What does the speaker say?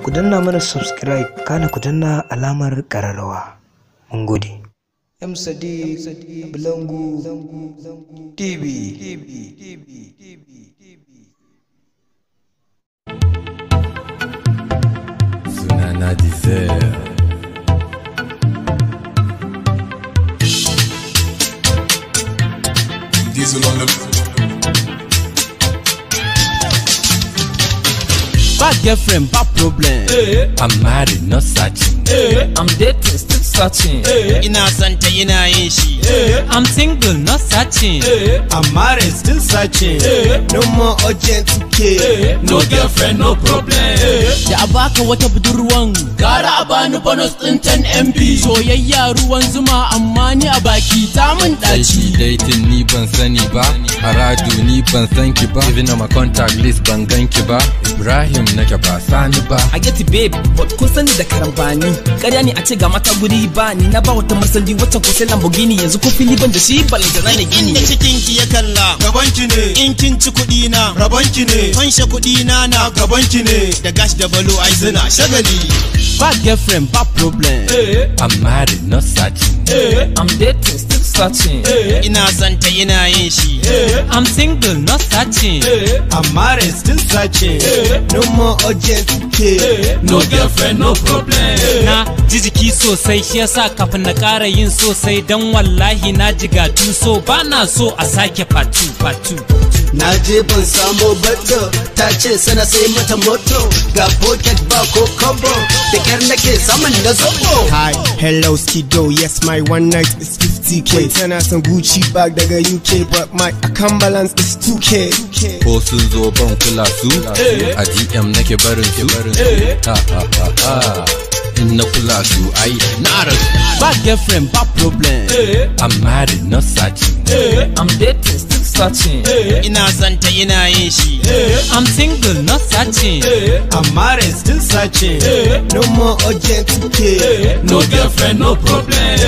ku danna mana subscribe kana ku danna alamar ƙararrawa. Mun gode. M Sadiq Bulangu TV. Sunana Dizel. Diesel on the Bad girlfriend, bad problem. I'm married, not searching. I'm dating, still searching. Ina santa ina yin shi. I'm single, not searching. I'm married, still searching. No more urgent care. No girlfriend, no problem. Da a baka wata budurwan, gara a bani bonus ɗin 10 MB. Soyayya ruwan zuma amma ni a baki ta mun ɗaci. Dating ni ban sani ba, Aradu ni ban san ki ba. Even on my contact list ban gan ki ba. Ibrahim nake ba sani ba. I get it babe, but kun sani da karambani. Ƙarya ne a ce ga mata guri ba ni na ba wata Mercedes wacce ko sai Lamborghini yanzu ko fili ban da shi balantana ne gini. Inda cikin ki ya kalla gabanki ne, in kin ci kuɗi na rabanki ne, fanshe kuɗi na gabanki ne, da gash da balo ai suna shagali. Bad girlfriend, bad problem. I'm married, not searching. I'm dating, still searching. Ina santa ina yin shi. I'm single, not searching. I'm married, still searching. No more urgent care. No girlfriend, no problem. Na ji jiki sosai shi yasa kafin na ƙara yin sosai dan wallahi na jigatu so ba na so a sake fatu. Na je ban samo bato, ta ce sana sai mata moto, ga pocket ba ko combo, da kyar nake saman na zobo. Hi, hello Skido, yes my one night is 50k. Tana son Gucci bag daga UK, but my account balance is 2k. Ko sun zo ban kula su, a GM nake barin su. Ha ha ha ha. In na kula su ai na rasu. Bad girlfriend, bad problem. I'm married, not searching. I'm dating, still searching. Ina santa ina yin shi. I'm single, not searching. I'm married, still searching. No more urgent care. No girlfriend, no problem.